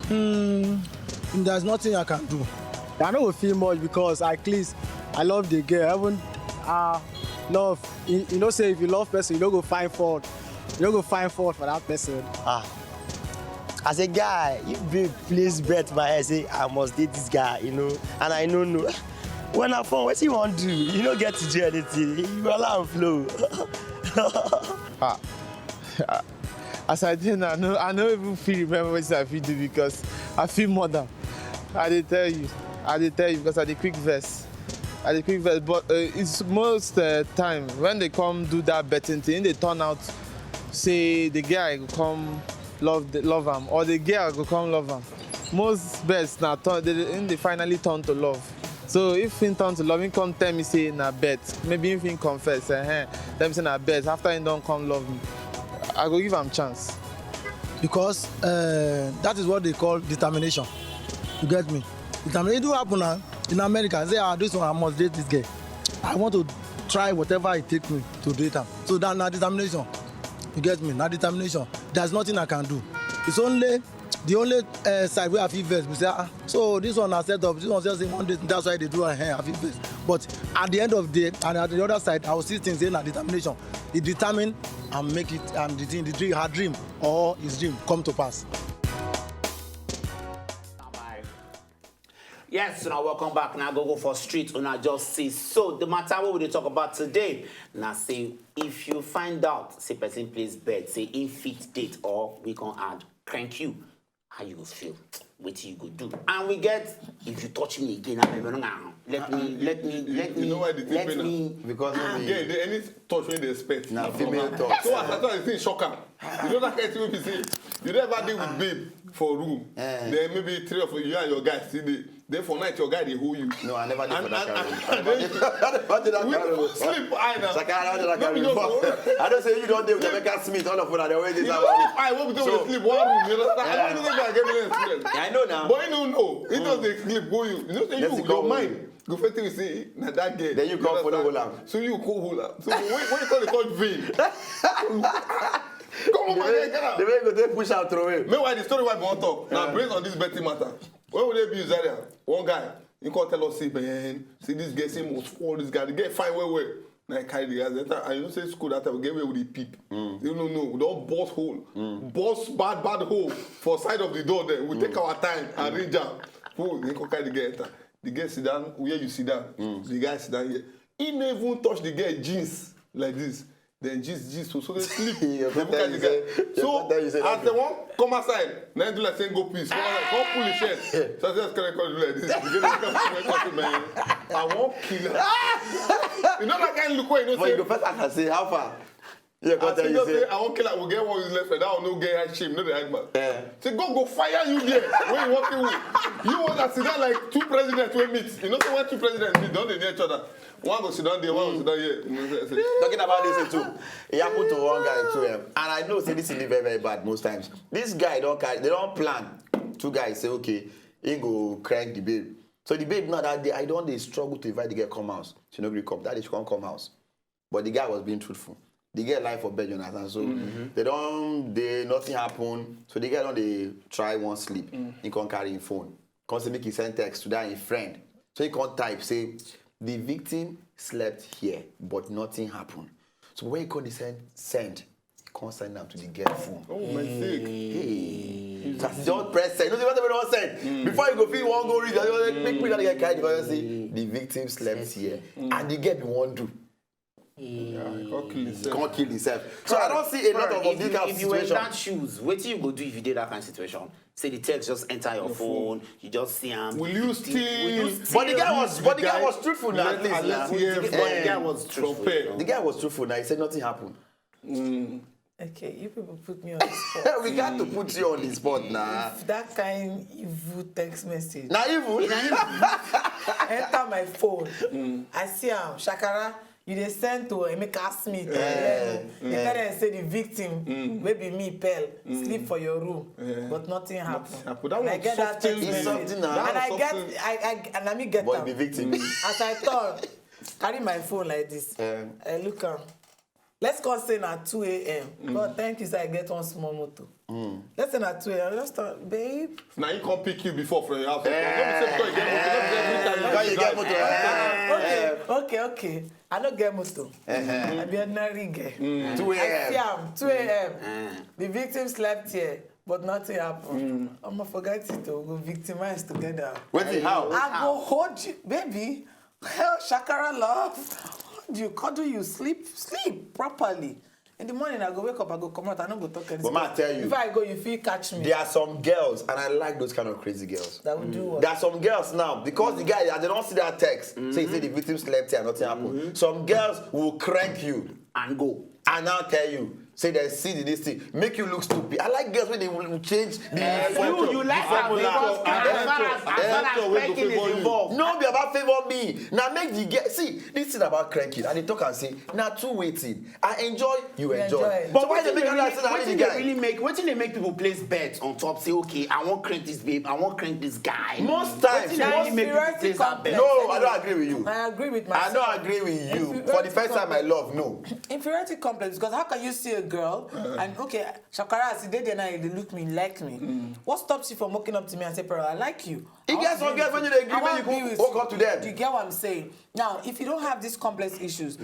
There's nothing I can do. I don't feel much because at least I love the girl. Even love, you know, say if you love person, you don't go find fault. You don't go find fault for that person. As a guy, if babe please bet my head, say I must date this guy, you know, and I know no. When I phone, what you want to do? You don't get to do anything. You allow flow. As I did, I don't even feel remember what I feel do because I feel more than. I did tell you because I did quick verse. But it's most time when they come do that betting thing, they turn out say the guy go come love him or the girl go come love him. Most bets now they finally turn to love. So if he turn to love, he come tell me say na bet. Maybe if he confess, tell me say na bet. After he don't come love me, I go give him chance. Because that is what they call determination. You get me? Determination. It do happen now in America. Say, this one I must date this girl. I want to try whatever it takes me to date her. So that's not determination. You get me? Not determination. There's nothing I can do. It's only the only side where I feel first. We say, so this one I set up. This one just say one day. That's why they do a hair. I feel first. But at the end of the day, and at the other side, I will see things saying that determination. It determine and make it and the dream, her dream or his dream come to pass. Yes, so now welcome back. Now go for street and I just see. So the matter what we talk about today. Now say if you find out, say person plays bet, say in fit date or we can add crank you, how you will feel? What you go do? And we get if you touch me again, let me. You know why the thing Because any touch when they expect. Now female touch. So I thought the thing shock am. You know that kind of thing say you never deal with babe for room. Then maybe 3 of you and your guys see the. Then for night your guy they hold you. No, I never did for that kind of sleep I now. I don't say you don't deal with Rebecca Smith. All of them are the way they are. I won't be doing sleep 1 room. You understand? I don't think I get me experience. I know now. But you don't know. It doesn't sleep go you. You know say you your mind. Go first thing you say na that girl. Then you come for the whole lamb. So you call whole lamb. So when you call the touch vein. Come on, my guy, get out. The way they push out through it. Meanwhile, the story why we want to talk. Now, based on this betting matter, when would they be Zaria? One guy, he can't tell us, see this guy, say must fall this guy. The guy fine well. Now I carry the guys. And you know, say school that time, we get away with the peep. You don't know, we don't boss hole. Boss bad hole for side of the door there. We take our time and reach out. Who, they can carry the guy. The guy sit down, where you sit down. The guy sit down here. He never even touch the guy jeans like this. Then Jesus so they sleep. So as the one come outside, then do like saying go peace. Come pull his shirt. So I just can't do like this. Man, I won't kill her. You know that kind of look where you know. But you go first and say how far. Yeah, I say I won't kill her. We get one is left. That will no get shame. No the man. Say go fire you there. When you walking with you want to sit down like 2 presidents will meet. You know so when 2 presidents meet, don't they near each other? One go sit down there, one go sit down here. Talking about this too, it happened to one guy too, and I know say this is very very bad most times. This guy they don't plan. 2 guys say okay, he go crank the babe. So the babe now that day I don't they struggle to invite the girl come house. She no agree come. That she can't come house, but the guy was being truthful. The girl life for bed, Jonathan. So nothing happen. So the girl they try one sleep. He can't carry his phone. Can't say make he send text to that his friend. So he can't type say. The victim slept here, but nothing happened. So when you call the send, you can't send them to the girl phone. Oh, my sick. Hey. Just press send. You know what send? Before you go feel one go read, make me that get carried because you see the victim slept here. And the girl be one do. Can't kill himself. So I don't see a lot of this kind of situation. If you were in that shoes, what do you go do if you did that kind of situation? Say the text just enter your phone, you just see him. Will you steal? But the guy was truthful now. At least the guy was truthful. The guy was truthful now. He said nothing happened. Okay, you people put me on the spot. We got to put you on the spot now. If that kind evil text message. Now evil? Enter my phone. I see Shakara. You dey send to Emeka Smith. You tell them say the victim, maybe me, Pearl, sleep for your room, but nothing happened. And I get that text message, and I get but them. the victim. As I thought, carry my phone like this. I look Let's go say at 2 a.m. God, thank you, sir. I get one small motor. Let's say starting at 2 a.m. I just thought, babe. Now he come pick you before from your house. Because you get motor. Okay. I don't get motor. I be ordinary girl. 2 I see a.m. am 2 a.m. The victim slept here, but nothing happened. I'ma forget it to go victimize together. Wait, how? I go hold you, baby. Hell, Shakara love. Hold you, cuddle you, sleep properly. In the morning, I go wake up, I go come out, I don't go talk anything. But man, I tell you, Before I go, you feel catch me. there are some girls, and I like those kind of crazy girls. That will do what? There are some girls now, because the guy, they don't see that text, so he say the victim slept here and nothing happened. Some girls will crank you And go. and now tell you, say they see this thing, make you look stupid. I like girls when they will change the You like her because as far as cranking is involved. No, be about favor me. Now make the girl see this thing about cranking, and they talk and say, now two waiting. I enjoy, you enjoy. enjoy. But why they make another say that the guy? What they make people place bets on top? Say, okay, I won't crank this babe, I won't crank this guy. Most times, Wetin dey really make people place that bet? No, I don't agree with you. I agree with I myself. don't agree with you. For the first time I love, no. Inferiority complex, because how can you see a girl and okay, Shakara, as they now they look me, like me. What stops you from walking up to me and say, "Bro, I like you"? You get some girls when you agree, when you go walk up to them. Do you get what I'm saying? Now, if you don't have these complex issues,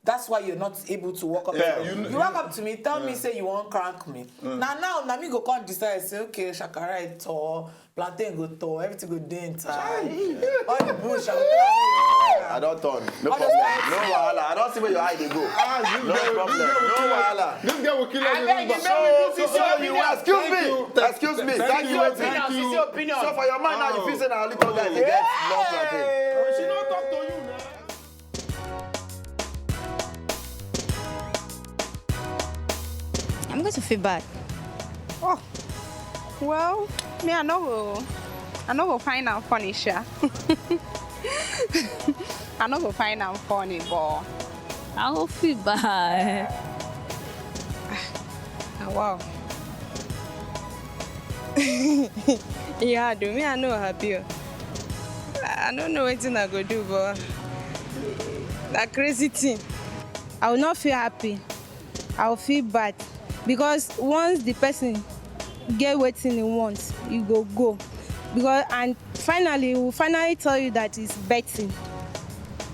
that's why you're not able to walk up to me. You walk up to me, tell me, say you won't crank me. Now me go come decide, say, okay, Shakara is tall, plantain go tall, everything go dent. All the bush, I don't turn. No problem. No wahala. I don't see where your eye they go. No problem. No wahala. This guy will kill us. Excuse me. Thank you. So for your man now, you feel saying our little guy, they get long plantain. She don't talk to you now. I'm going to feel bad. Oh, well, me I know go find out funny, sha. I know go find out funny, but I will feel bad. wow. Yeah, do me I know happy. I don't know what I go do, but that crazy thing. I will not feel happy. I will feel bad because once the person get what he wants, you go. Because and finally, he will finally tell you that it's betting,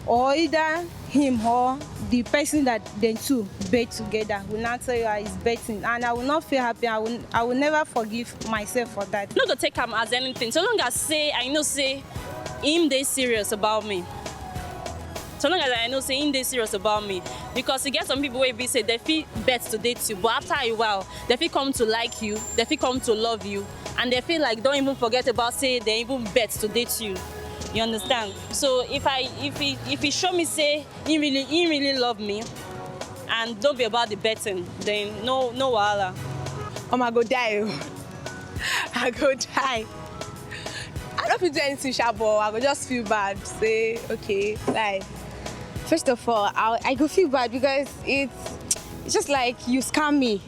or either him or the person that they two bet together will not tell you that it's betting, and I will not feel happy. I will never forgive myself for that. Not gonna take him as anything. So long as I know say him they serious about me. So long as I know say him they serious about me, because you get some people where be say they feel bet to date you, but after a while they feel come to like you, they feel come to love you, and they feel like don't even forget about say they even bet to date you. You understand? So if he show me say he really love me, and don't be about the betting, then no wahala. I go die. I go die. I don't feel do anything, but I go just feel bad. Say, okay, like. First of all, I go feel bad because it's just like you scam me,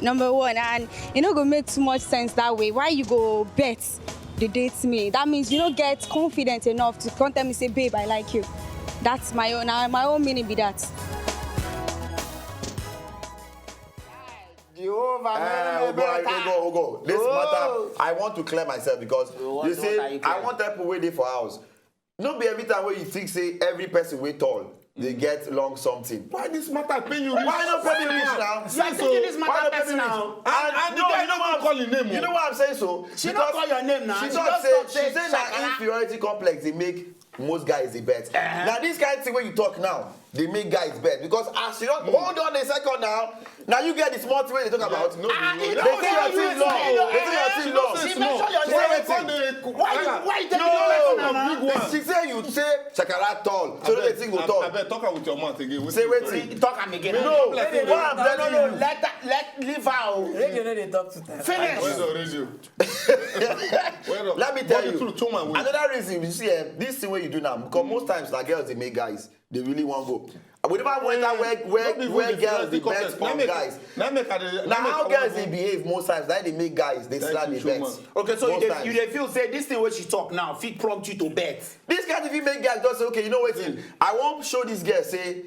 number one, and it not gonna make too much sense that way. Why you go bet the date me? That means you don't get confident enough to come tell me say, babe, I like you. That's my own meaning be that. Go. This matter, I want to clear myself because you say I want people waiting for house. Not be every time when you think say every person wait tall, they get long something. Why this matter pay you? Why not pay me rich now? You are taking this matter personal. And no, you know what I'm calling name. You know what I'm saying so? She don't call your name now. She say that inferiority complex they make most guys the bet. Now this kind of thing when you talk now, they make guys bet because as you don't hold on a second now. Now you get the small thing they talk about. No, they say your team long. They say your team long. She mention your name. Why you no, she say you say Shakara tall. So the thing go tall. I bet talk with your mouth again. Say waiting. Talk am again. No, what I'm telling you. Let leave her. Radio no dey talk to them. Finish. Where's the radio? Let me tell you. Another reason you see this thing what you do now because most times like girls they make guys they really want to go. We never went out where girls they bet on guys. Now how girls they behave most times that they make guys they slap the bets. Okay, so you dey feel say this thing where she talk now fit prompt you to bet. This guy if you make guys just say okay you know what I won't show this girl say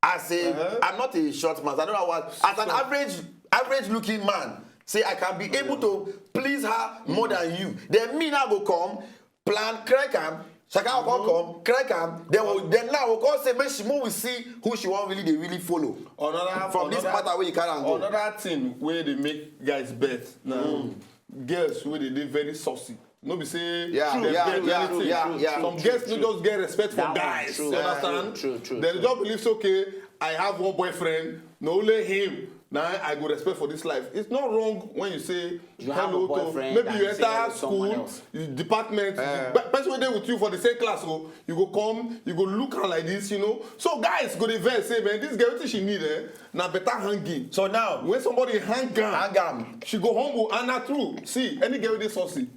I say I'm not a short man I don't know what as an average looking man say I can be able to please her more than you. Then me now go come, plan, crank am, Shaka will come, crank am, then now we'll come say, make she will see who she want really, they really follow. This matter where you can't go. Another thing where they make guys bet now, girls where they very saucy. No be say Some girls don't just get respect for guys. True. You understand? True. They just believe okay, I have one boyfriend, no only him. Now I go respect for this life. It's not wrong when you say you have a boyfriend. Maybe you enter school, department, person wey dey with you for the same class, so you go come, you go look her like this, you know. So guys go dey vex say, man, this girl wetin she need, na better hanging. So now when somebody hang am, she go humble and na true. See, any girl wey dey saucy,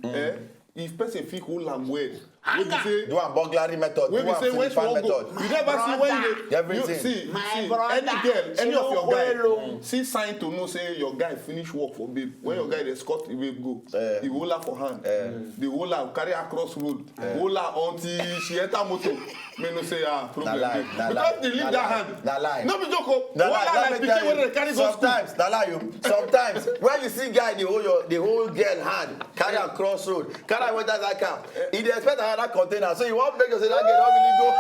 if person fit hold am well, wey be say do a burglary method, wey be say when she wan go, you never see when you see any girl, any of your guy see sign to know say your guy finish work for babe. When your guy dey escort the babe go, he hold her for hand, the hold her carry her cross road, hold her until she enter motor. Me no say problem dey because they leave that hand. No be joke o. Like pikin wey dey carry go school. Sometimes when you see guy dey hold girl hand, carry am cross road, carry am enter that car, he dey expect another container, so you wan make sure say that girl don't really go.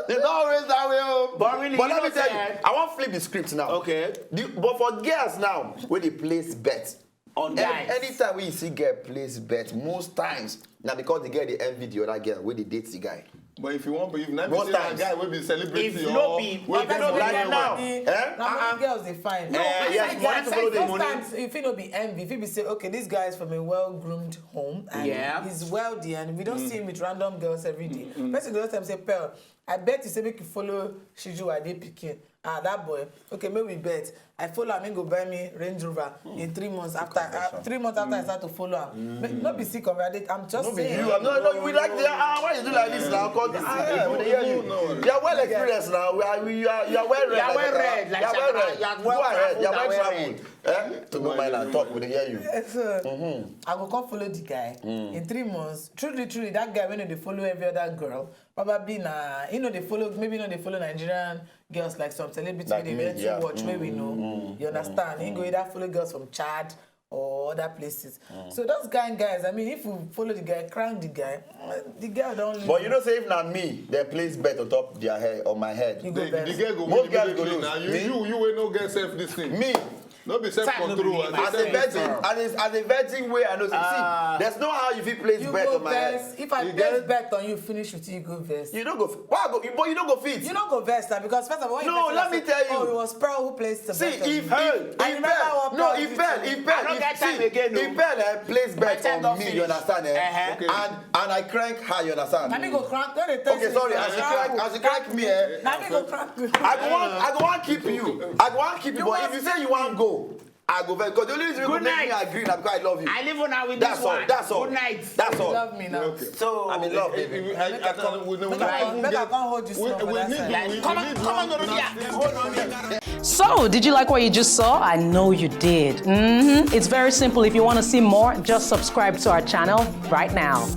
It's not always that way. But really, let me tell you, I want to flip the script now. Okay. But for girls now, when they place bet on guys, anytime when you see girl place bet, most times now because the girl they envy the other girl when they date the guy. But if you want, if not be a guy will be celebrating, if no be, now, now girls they find. No, sometimes if it no be envy, if it be say, okay, this guy is from a well-groomed home and he's wealthy, and we don't see him with random girls every day. Person goes time say, Pearl, I bet you say make you follow Shiju Ade Pikin. That boy. Okay, maybe we bet. I follow him, he go buy me Range Rover in 3 months after. 3 months after I start to follow him. Not be sick of it. I'm just saying. No, we like the why you do like this now? Cause you are well experienced now. You are well read. You are well read. You are well read. You are well ahead. You are well traveled. To go mile and talk, we hear you. I go come follow the guy in 3 months. Truly, that guy when they follow every other girl, probably they follow they follow Nigerian girls like some celebrities like they went to watch where we know. You understand? He go either follow girls from Chad or other places. So those guys, I mean, if you follow the guy, crank the guy don't. But you know, say if not me, they place bet on top their head on my head. The guy go most guys go lose. Now you will not get self this thing. Me. No be self-control. As a virgin way, I know. See, there's no how you fit place bet on my head. If I place bet on you, finish with you go vest. You don't go. Why go? But you don't go fit. You don't go vest because first of all, no. Let me tell you. Oh, it was Pearl who placed the bet. See, if Pearl place bet on me, you understand? And I crank her, you understand? Let me go crank. Okay, sorry. As you crank me, let me go crank. I go want keep you. I go want keep you. But if you say you want go. I go because the only reason you make me agree is because I love you. I live on now with this one. That's all. Good night. That's all. You love me now. Okay. So I'm in love, baby. We can't hold you slow for that side. Come on. So, did you like what you just saw? I know you did. It's very simple. If you want to see more, just subscribe to our channel right now.